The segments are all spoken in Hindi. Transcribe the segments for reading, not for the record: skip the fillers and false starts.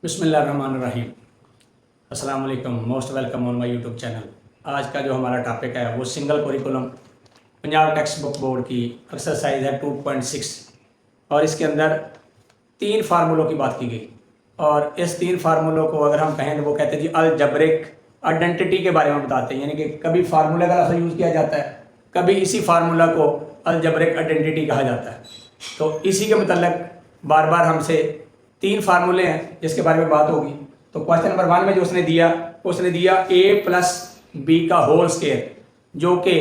बिस्मिल्लाहिर्रहमानिर्रहीम। अस्सलाम वालेकुम, most welcome on my YouTube channel. आज का जो हमारा टॉपिक है वो single curriculum Punjab text book board की एक्सरसाइज है 2.6 और इसके अंदर 3 फार्मूलों की बात की गई। और इस 3 फार्मूलों को अगर हम कहें तो वो कहते हैं जी अलजबरिक आइडेंटिटी के बारे में बताते हैं, यानी कि कभी फार्मूले का लफ्ज़ यूज़ किया जाता है, कभी इसी फार्मूला को अलजबरिक आइडेंटिटी कहा जाता है। तो इसी के मतलब बार बार हमसे 3 फार्मूले हैं जिसके बारे में बात होगी। तो क्वेश्चन नंबर 1 में जो उसने दिया a प्लस बी का होल स्क्वायर, जो कि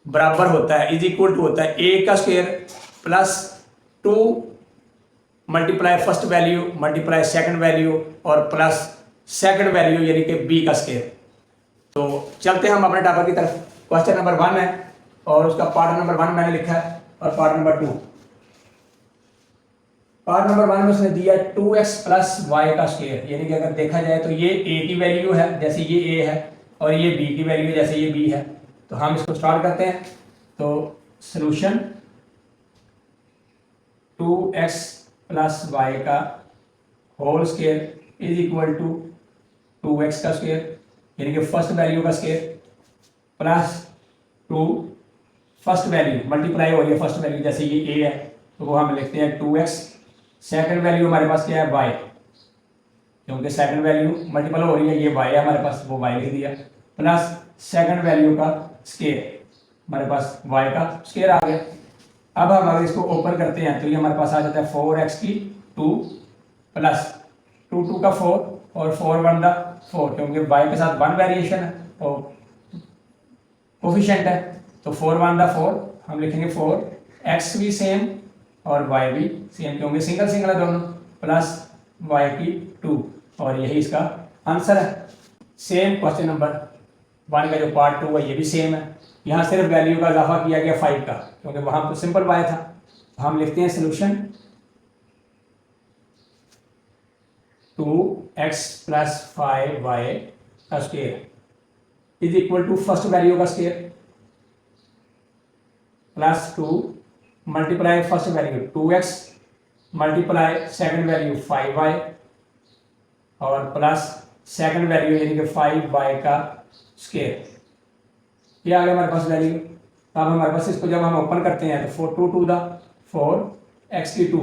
बराबर होता है इज इक्वल टू होता है a का square plus 2 multiply first value multiply second value और प्लस सेकंड वैल्यू यानी कि b का स्क्वायर। तो चलते हैं हम अपने टॉपिक की तरफ। क्वेश्चन नंबर 1 है और उसका पार्ट नंबर 1 मैंने लिखा है और पार्ट नंबर 2। पार्ट नंबर 1 में उसने दिया 2x प्लस वाई का स्क्वायर, यानी कि अगर देखा जाए तो ये a की वैल्यू है जैसे ये a है और ये b की वैल्यू जैसे ये b है। तो हम इसको स्टार्ट करते हैं। तो सॉल्यूशन 2x प्लस वाई का whole square is equal to 2x का स्क्वायर यानी कि फर्स्ट वैल्यू का square plus 2 first value multiply हो रही है फर्स्ट वैल्यू जैसे ये a है तो वो हम लिखते हैं 2x। सेकंड वैल्यू हमारे पास क्या है y, क्योंकि सेकंड वैल्यू मल्टीपल हो रही है, ये y है हमारे पास, वो y लिख दिया प्लस सेकंड वैल्यू का स्क्वायर, हमारे पास y का स्क्वायर आ गया। अब हम अगर इसको ओपन करते हैं तो ये हमारे पास आ जाता है 4x की 2 प्लस 2 2 का 4 और 4 1 का 4, क्योंकि y के साथ 1 वेरिएशन है और कोफिशिएंट है तो 4 1 का 4 हम लिखेंगे 4, x भी सेम और y भी सेम क्योंकि सिंगल सिंगल है दोनों, प्लस y की 2 और यही इसका आंसर है। सेम क्वेश्चन नंबर 1 का जो पार्ट 2 है ये भी सेम है। यहाँ सिर्फ वैल्यू का इजाफा किया गया 5 का, क्योंकि वहां तो सिंपल y था। तो हम लिखते हैं सोल्यूशन 2x प्लस 5y का square is equal to first value का square plus 2 multiply first value 2x multiply second value 5y और प्लस सेकंड वैल्यू यानी कि 5y का स्क्वायर। ये आ गया हमारे पास वैल्यू। अब हमारे पास इसको जब हम ओपन करते हैं तो 4 2 टू द 4 x की 2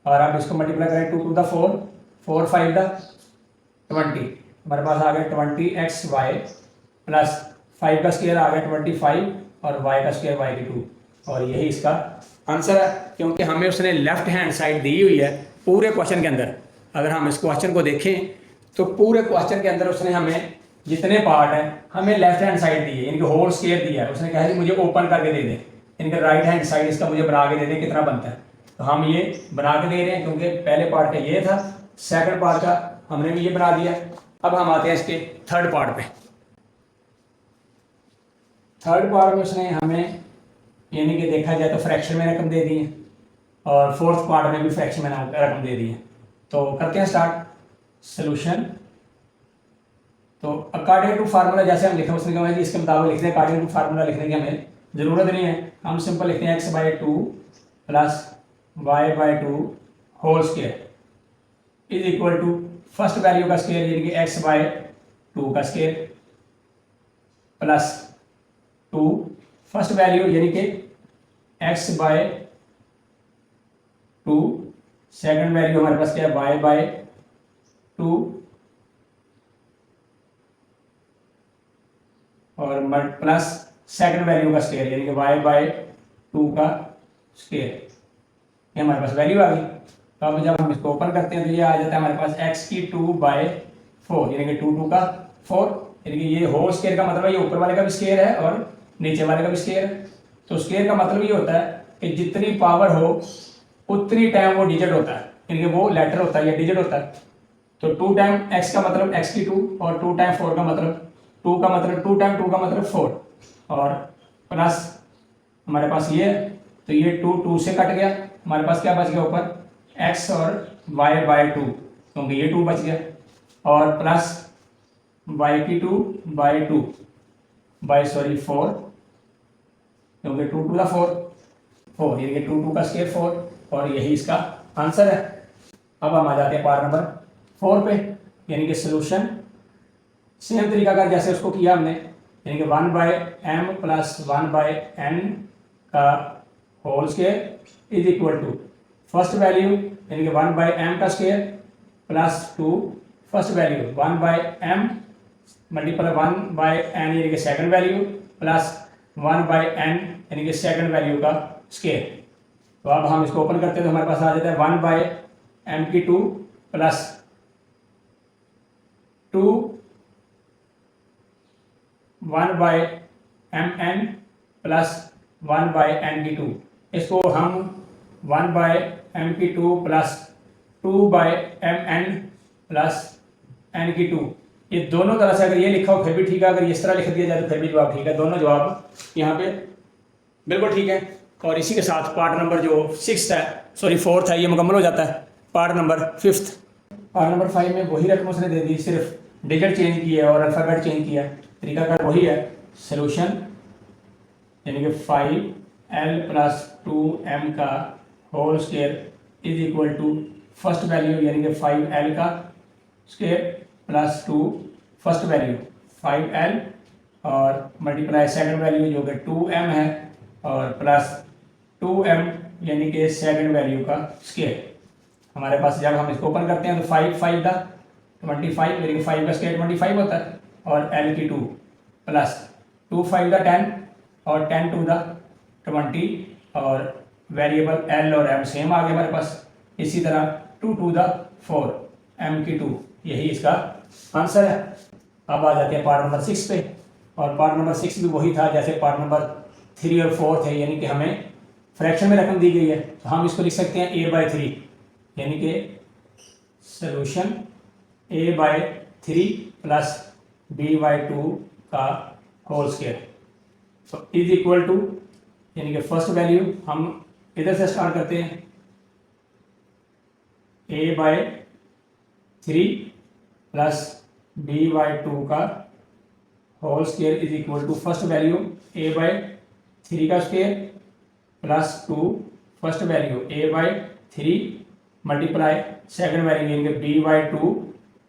और अब इसको मल्टीप्लाई करें 2 टू द 4 4 5 द 20, हमारे पास आ गया 20xy प्लस 5 का स्क्वायर आ गया 25 और y का स्क्वायर y की 2 और यही इसका आंसर है। क्योंकि हमें उसने लेफ्ट हैंड साइड दी हुई है पूरे क्वेश्चन के अंदर। अगर हम इस क्वेश्चन को देखें तो पूरे क्वेश्चन के अंदर उसने हमें जितने पार्ट हैं हमें लेफ्ट हैंड साइड दी है, यानी कि होल स्क्वायर दिया है। उसने कहा कि मुझे ओपन करके दे दें, यानी कि राइट हैंड साइड इसका मुझे बना के दे दें कितना बनता है। तो हम ये बना के दे रहे हैं क्योंकि पहले पार्ट का ये था, सेकंड पार्ट का हमने भी ये बना दिया। अब हम आते हैं इसके थर्ड पार्ट पे। थर्ड पार्ट में उसने हमें यानी कि देखा जाए तो फ्रैक्शन में रकम दे दी है और फोर्थ पार्ट में भी फ्रैक्शन में रकम दे दी है। तो करते हैं स्टार्ट सॉल्यूशन। तो अकॉर्डिंग टू फार्मूला जैसे हम लिखे उसने कहा जी इसके मुताबिक लिखते हैं, अकॉर्डिंग टू फार्मूला लिखने की हमें ज़रूरत नहीं है, हम सिंपल लिखते हैं x/2 plus y/2 whole square is equal to first value का स्क्वायर यानी कि x/2 का स्क्वायर प्लस 2 फर्स्ट वैल्यू यानी कि x/2, सेकंड वैल्यू हमारे पास क्या है y/2 और प्लस सेकंड वैल्यू का स्क्वायर यानी कि y/2 का स्क्वायर। ये हमारे पास वैल्यू आ गई। तो अब जब हम इसको ओपन करते हैं तो ये आ जाता है हमारे पास x की 2/4 यानी कि 2 2 का 4, यानी कि ये होल स्क्वायर का मतलब है ये ऊपर वाले का भी स्क्वायर है और नीचे वाले का भी स्क्वायर है। तो स्क्वायर का मतलब ये होता है कि जितनी पावर हो उतनी टाइम वो डिजिट होता है, यानी कि वो लेटर होता है या डिजिट होता है। तो 2 टाइम x का मतलब x की 2 और 2 टाइम 4 का मतलब 2 का मतलब 2 टाइम 2 का मतलब 4 और प्लस हमारे पास ये, तो ये 2 2 से कट गया, हमारे पास क्या बच गया ऊपर x और y/2 क्योंकि ये 2 बच गया और प्लस y की 2/2 4 क्योंकि 2 2 का 4 यानी कि 2 2 का स्क्वायर 4 और यही इसका आंसर है। अब हम आ जाते हैं पार्ट नंबर 4 पे, यानी कि सोल्यूशन सेम तरीका का जैसे उसको किया हमने, यानी कि 1/m प्लस 1/n का whole square is equal to first value यानी कि 1/m का square plus 2 first value 1/m multiple 1/n यानी कि सेकंड वैल्यू प्लस 1/n यानी कि सेकंड वैल्यू का स्क्वायर। तो अब हम इसको ओपन करते हैं तो हमारे पास आ जाता है 1/m² plus 2 1/mn plus 1/n²। इसको हम 1/m² plus 2/mn plus n², ये दोनों तरह से अगर ये लिखा हो फिर भी ठीक है, अगर इस तरह लिख दिया जाए तो फिर भी जवाब ठीक है। दोनों जवाब यहाँ पे बिल्कुल ठीक है। और इसी के साथ पार्ट नंबर जो 6 है, सॉरी 4 है, ये मुकम्मल हो जाता है। पार्ट नंबर 5, पार्ट नंबर 5 में वही रकम उसने दे दी, सिर्फ डिजिट चेंज किया और अल्फ़ाबेट चेंज किया। तरीकाकार वही है। सोल्यूशन यानी कि 5l प्लस 2m का whole square is equal to first value यानी कि 5l का square plus 2 first value 5l और मल्टीप्लाई सेकंड वैल्यू जो कि 2m है और प्लस 2m यानी कि सेकंड वैल्यू का स्क्वायर। हमारे पास जब हम इसको ओपन करते हैं तो 5 5 का 25 यानी कि 5 का स्क्वायर 25 होता है और l की 2 प्लस 2 5 का 10 और 10 2 का 20 और वेरिएबल l और m सेम आ गए हमारे पास। इसी तरह 2 2 का 4 m की 2, यही इसका आंसर है। अब आ जाते हैं पार्ट नंबर 6 पे, और पार्ट नंबर 6 भी वही था जैसे पार्ट नंबर 3 और 4 थे, यानी कि हमें फ्रैक्शन में रकम दी गई है तो हम इसको लिख सकते हैं a/3 यानी कि सोल्यूशन a/3 प्लस b/2 का होल स्क्वायर तो इज इक्वल टू, यानी कि फर्स्ट वैल्यू हम इधर से स्टार्ट करते हैं a/3 प्लस b/2 का whole square is equal to first value a/3 का square plus 2 first value a/3 multiply second value यानी कि b/2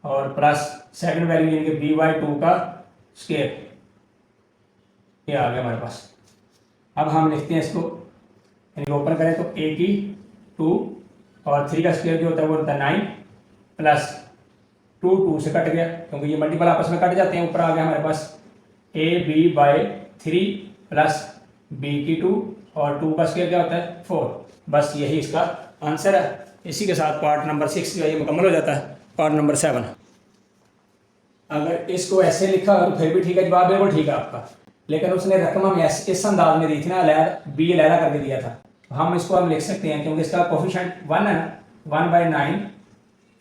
और प्लस सेकंड वैल्यू यानी कि b/2 का स्क्वायर, ये आ गया हमारे पास। अब हम लिखते हैं इसको, यानी कि ओपन करें तो a की 2 और 3 का स्क्वायर जो होता है वो होता है 9 प्लस 2 2 से कट गया क्योंकि ये मल्टीपल आपस में कट जाते हैं। ऊपर आ गया हमारे पास ab/3 प्लस b/2 और 2 का स्क्वायर क्या होता है 4। बस यही इसका आंसर है। इसी के साथ पार्ट नंबर 6 जो है ये मुकम्मल हो जाता है। पार्ट नंबर 7, अगर इसको ऐसे लिखा हो तो फिर भी ठीक है, जवाब बिल्कुल ठीक है आपका, लेकिन उसने रकम हम इस अंदाज में दी थी ना, बी अलहदा करके दिया था, तो हम इसको हम लिख सकते हैं क्योंकि इसका कोफिशिएंट 1 है ना, 1/9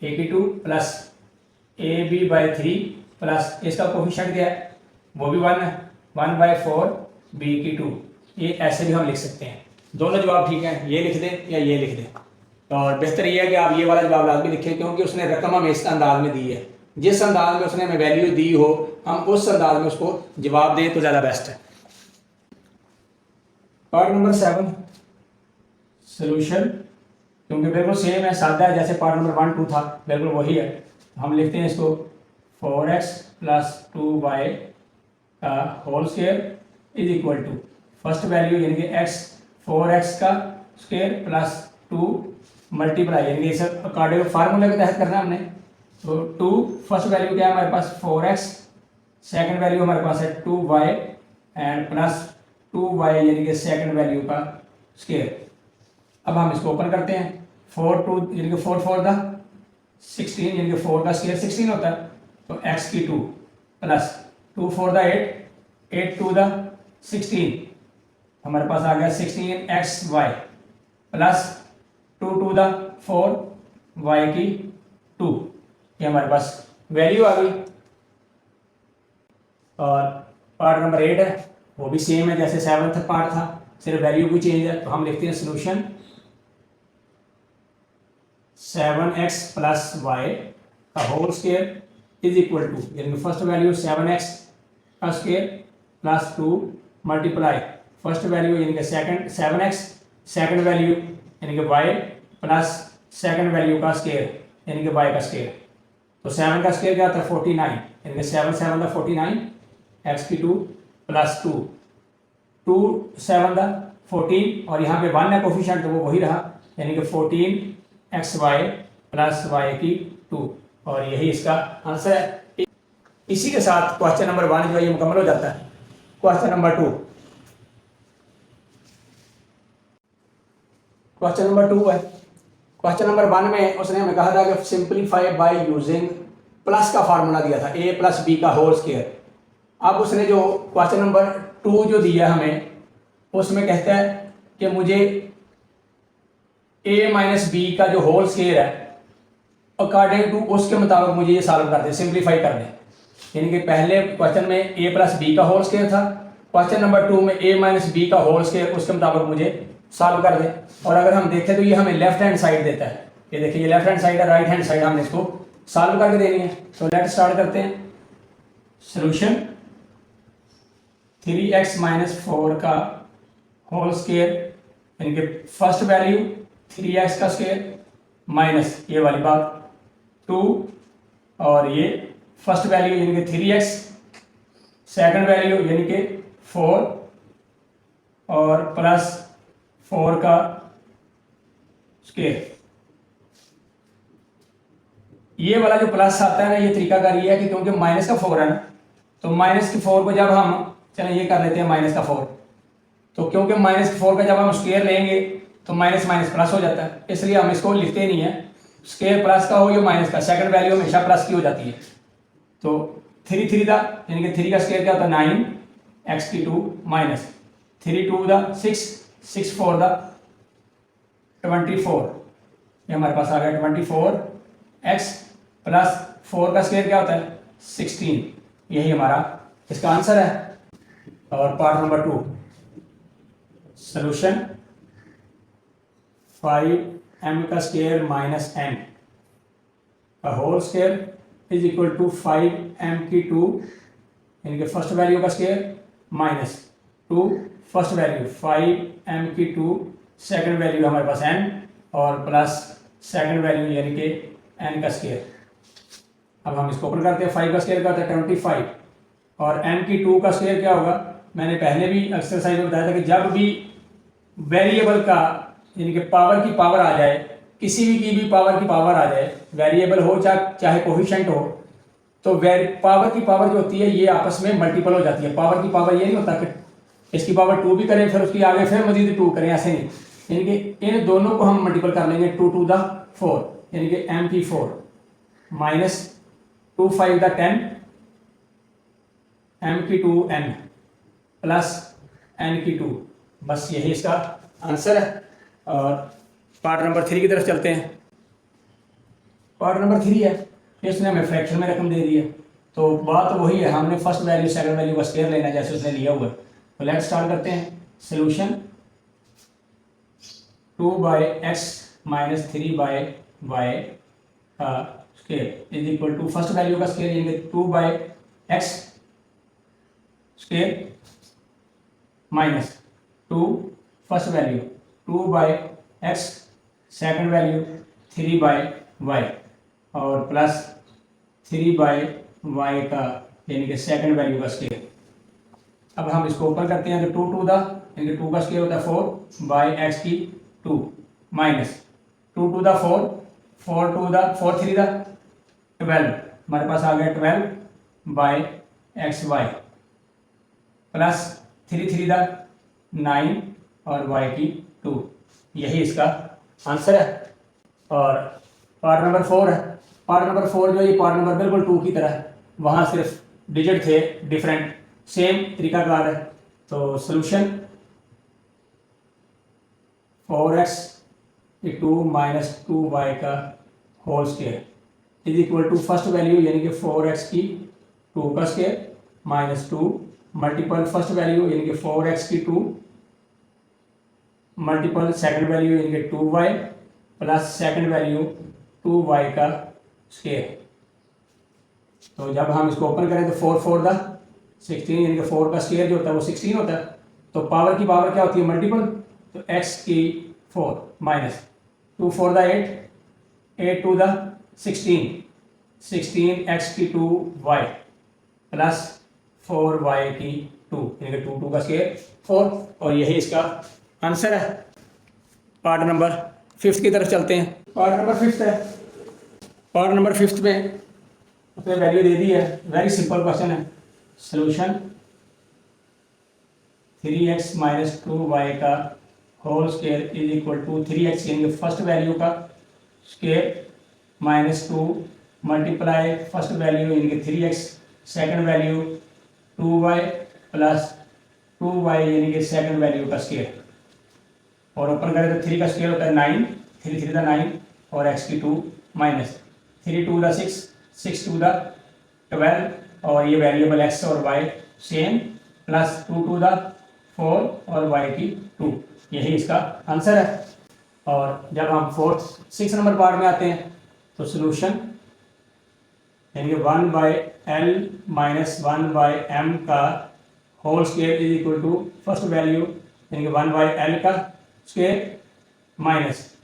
a/2 प्लस ab/3 प्लस इसका कोफिशिएंट क्या है वो भी 1 है, 1/4 b/2। ये ऐसे भी हम लिख सकते हैं। दोनों जवाब ठीक हैं, ये लिख दें या ये लिख दें। और बेहतर ये है कि आप ये वाला जवाब लाजमी लिखें क्योंकि उसने रकम हमें इस अंदाज में दी है। जिस अंदाज में उसने हमें वैल्यू दी हो हम उस अंदाज में उसको जवाब दें तो ज़्यादा बेस्ट है। पार्ट नंबर 7 सोल्यूशन, क्योंकि बिल्कुल सेम है, सादा है, जैसे पार्ट नंबर 1 2 था बिल्कुल वही है। हम लिखते हैं इसको 4x प्लस 2y का whole square is equal to first value यानी कि x 4x का स्क्वायर प्लस 2 मल्टीप्लाई यानी कि इस अकॉर्डिंग फार्मूले के तहत करना हमने। तो 2 फर्स्ट वैल्यू क्या है हमारे पास 4x, सेकंड वैल्यू हमारे पास है 2y एंड प्लस 2y यानी कि सेकंड वैल्यू का स्क्वायर। अब हम इसको ओपन करते हैं 4 2 यानी कि 4 4 का 16 यानी कि 4 का स्क्वायर 16 होता है, तो x की 2 प्लस 2 4 का 8 8 2 का 16, हमारे पास आ गया 16xy प्लस 2 2 का 4 y की 2, ये हमारे पास वैल्यू आ गई। और पार्ट नंबर 8 है, वो भी सेम है जैसे 7th पार्ट था, सिर्फ वैल्यू भी चेंज है। तो हम लिखते हैं सोल्यूशन 7x प्लस y का whole square is equal to, यानी फर्स्ट वैल्यू 7x का square plus 2 multiply first value यानी कि सेकंड 7x, सेकंड वैल्यू यानी कि y प्लस सेकंड वैल्यू का स्क्वायर यानी कि y का स्क्वायर। तो 7 का स्क्वायर क्या होता है 49, यानी कि 7 7 दा 49 एक्स की 2 प्लस 2 2 7 दा 14 और यहाँ पे 1 है कोफिशिएंट तो वो वही रहा, यानी कि 14 एक्स वाई प्लस वाई की 2 और यही इसका आंसर है। इसी के साथ क्वेश्चन नंबर 1 जो है ये मुकम्मल हो जाता है। क्वेश्चन नंबर 2, क्वेश्चन नंबर 2 है। क्वेश्चन नंबर 1 में उसने हमें कहा था कि सिंप्लीफाई बाय यूजिंग प्लस का फार्मूला दिया था a प्लस बी का होल स्क्वायर। अब उसने जो क्वेश्चन नंबर 2 जो दिया हमें उसमें कहता है कि मुझे a माइनस बी का जो होल स्क्वायर है अकॉर्डिंग टू उसके मुताबिक मुझे ये सॉल्व कर दे, सिंप्लीफाई कर दे। यानी कि पहले क्वेश्चन में a प्लस बी का होल स्क्वायर था, क्वेश्चन नंबर 2 में a माइनस बी का होल स्क्वायर उसके मुताबिक मुझे सॉल्व कर दे। और अगर हम देखें तो ये हमें लेफ्ट हैंड साइड देता है, ये देखिए ये लेफ्ट हैंड साइड है, राइट हैंड साइड हमने इसको सॉल्व करके देनी है। तो लेट स्टार्ट करते हैं। सॉल्यूशन 3x माइनस 4 का होल स्क्वायर यानी कि फर्स्ट वैल्यू 3x का स्क्वायर माइनस ये वाली बात 2 और ये फर्स्ट वैल्यू यानी कि 3x, सेकंड वैल्यू यानी कि 4 और प्लस 4 का स्क्वायर। ये वाला जो प्लस आता है ना, ये तरीकाकार ये है कि क्योंकि माइनस का 4 है ना, तो माइनस के 4 को जब हम चलें ये कर लेते हैं माइनस का 4, तो क्योंकि माइनस के 4 का जब हम स्क्वायर लेंगे तो माइनस माइनस प्लस हो जाता है, इसलिए हम इसको लिखते नहीं है। स्क्वायर प्लस का हो या माइनस का, सेकंड वैल्यू हमेशा प्लस की हो जाती है। तो 3 3 दा यानी कि 3 का स्क्वायर क्या होता है 9 एक्स की 2 माइनस 3 2 दा 6 6 4 दा 24, ये हमारे पास आ गया 24 एक्स प्लस 4 का स्क्वायर क्या होता है 16, यही हमारा इसका आंसर है। और पार्ट नंबर 2 सॉल्यूशन 5m का स्क्वायर माइनस m का whole square is equal to 5m की 2 यानी कि फर्स्ट वैल्यू का square minus 2 first value 5m की 2 सेकंड वैल्यू हमारे पास n और प्लस सेकंड वैल्यू यानी कि n का स्क्वायर। अब हम इसको ओपन करते हैं। 5 का स्क्वायर क्या होता है 25 और m की 2 का स्क्वायर क्या होगा, मैंने पहले भी एक्सरसाइज में बताया था कि जब भी वेरिएबल का यानी कि पावर की पावर आ जाए, किसी भी की भी पावर की पावर आ जाए, वेरिएबल हो चाहे कोफिशिएंट हो, तो पावर की पावर जो होती है ये आपस में मल्टीपल हो जाती है। पावर की पावर ये नहीं होता कि इसकी पावर 2 भी करें फिर उसकी आगे फिर मजीद 2 करें, ऐसे नहीं। यानी कि इन दोनों को हम मल्टीपल कर लेंगे 2 टू द 4 यानी कि m की 4 माइनस 2 5 द 10 m की 2 n प्लस n की 2, बस यही इसका आंसर है। और पार्ट नंबर 3 की तरफ चलते हैं। पार्ट नंबर 3 है, इसने हमें फ्रैक्शन में रकम दे दी है, तो बात तो वही है, हमने फर्स्ट वैल्यू सेकंड वैल्यू का स्क्वायर लेना है जैसे उसने लिया हुआ है। तो लेट्स स्टार्ट करते हैं। Solution 2 by x minus 3 by y का square is equal to first value का स्क्वायर यानी कि 2 by x square minus 2 first value 2 by x second value 3 by y और प्लस 3 बाई वाई का यानी कि सेकंड वैल्यू का स्क्वायर। अब हम इसको ओपन करते हैं तो 2 टू द यानी कि 2 का स्क्वायर होता है 4 बाई एक्स की 2 माइनस 2 टू द 4 4 टू द 4 3 द 12, हमारे पास आ गया 12 बाई एक्स वाई प्लस 3 3 द 9 और y की 2, यही इसका आंसर है। और पार्ट नंबर 4 है। पार्ट नंबर 4 जो ये पार्ट नंबर बिल्कुल 2 की तरह है, वहाँ सिर्फ डिजिट थे डिफरेंट, सेम तरीकाकार है। तो सॉल्यूशन 4x 2 माइनस 2y का whole square is equal to first value यानी कि 4x की 2 का square minus 2 multiple first value यानी कि 4x की 2 मल्टीपल सेकंड वैल्यू यानी कि 2y plus second value 2y का स्क्वायर। तो जब हम इसको ओपन करें तो 4 4 द 16 यानी कि 4 का स्क्वायर जो होता है वो 16 होता है। तो पावर की पावर क्या होती है मल्टीपल, तो x की 4 minus 2 4 the 8 8 to the 16 16x की 2y प्लस 4y की 2, यानी कि 2 का स्क्वायर 4, और यही इसका आंसर है। पार्ट नंबर 5 की तरफ चलते हैं। पार्ट नंबर 5 है। पार्ट नंबर 5 में उसने वैल्यू दे दी है, वेरी सिंपल क्वेश्चन है। सोल्यूशन 3x माइनस 2y का whole square is equal to 3x यानी फर्स्ट वैल्यू का square minus 2 multiply first value यानी कि 3x, second value 2y plus 2y यानी कि सेकंड वैल्यू का स्क्वायर, और ओपन करें तो 3 का स्क्वायर होता है 9, 3 3 दा 9 और x की 2 माइनस 3 2 दा 6, 6 2 दा 12, और ये वेरिएबल x और y सेम, प्लस 2 2 दा 4 और y की 2, यही इसका आंसर है। और जब हम 6 नंबर पार्ट में आते हैं तो सोल्यूशन यानी कि 1/l माइनस 1/m का whole square is equal to first value यानी कि 1/l का square minus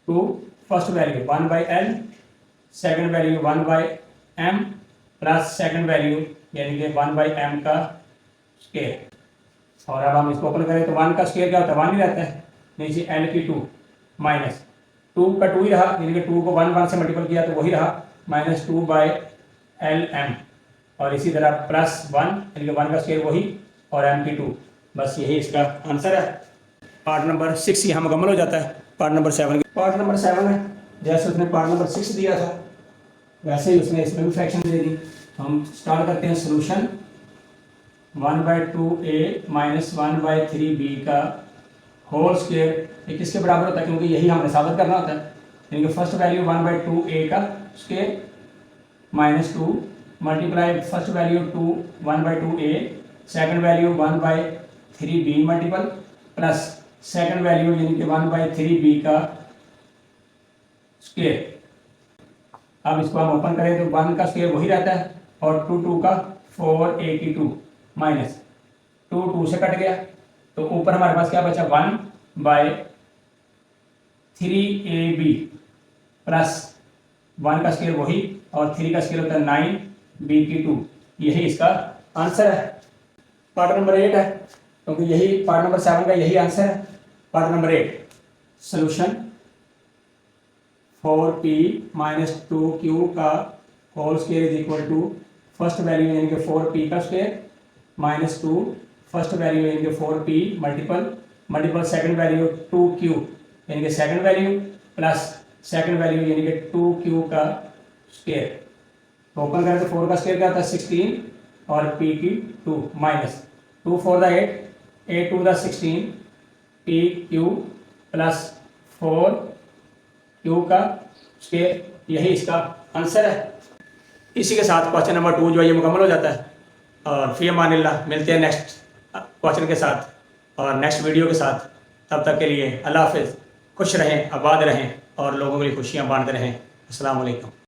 2 first value 1/l, second value 1/m plus second value यानी कि 1/m का स्क्वायर। और अब हम इसको ओपन करें तो 1 का स्क्वायर क्या होता है 1 ही रहता है, नीचे l की 2 माइनस 2 का 2 ही रहा, यानी कि 2 को 1 से मल्टीपल किया तो वही रहा माइनस 2/lm, और इसी तरह प्लस 1 यानी कि 1 का स्क्वायर वही और m की 2, बस यही इसका आंसर है। पार्ट नंबर 6 यहाँ मुकम्मल हो जाता है। पार्ट नंबर 7, पार्ट नंबर 7 है, जैसे उसने पार्ट नंबर 6 दिया था वैसे ही उसने इसमें भी फ्रैक्शन दे दी। हम स्टार्ट करते हैं सोल्यूशन 1/2a माइनस 1/3b का होल स्क्वायर, ये किसके बराबर होता है, क्योंकि यही हमने साबित करना होता है, यानी कि फर्स्ट वैल्यू 1/2a का square minus 2 multiply first value 1/2a, second value 1/3b multiple plus second value यानी कि 1/3b का स्क्वायर। अब इसको हम ओपन करें तो 1 का स्क्वायर वही रहता है और 2 का 4a की 2 माइनस 2 से कट गया तो ऊपर हमारे पास क्या बचा 1/3ab प्लस 1 का स्क्वायर वही और 3 का स्क्वायर होता है 9b की 2, यही इसका आंसर है। पार्ट नंबर 8 है, क्योंकि यही पार्ट नंबर 7 का यही आंसर है। Part number 8 solution 4p minus 2q का whole square is equal to first value यानी कि 4p का स्क्वायर माइनस 2 फर्स्ट वैल्यू यानी कि 4p multiple second value 2q यानी कि second value plus second value यानी कि 2q का स्क्वायर। तो ओपन करें तो 4 का स्क्वायर क्या होता है 16 और p की 2 माइनस 2 4 दा 8, 8 2 दा 16 pq प्लस 4q का स्क्वायर, यही इसका आंसर है। इसी के साथ क्वेश्चन नंबर 2 जो है ये मुकम्मल हो जाता है। और फी अमानिल्लाह, मिलते हैं नेक्स्ट क्वेश्चन के साथ और नेक्स्ट वीडियो के साथ। तब तक के लिए अल्लाह हाफिज़, खुश रहें, आबाद रहें और लोगों के लिए खुशियाँ बांटते रहें। अस्सलाम वालेकुम।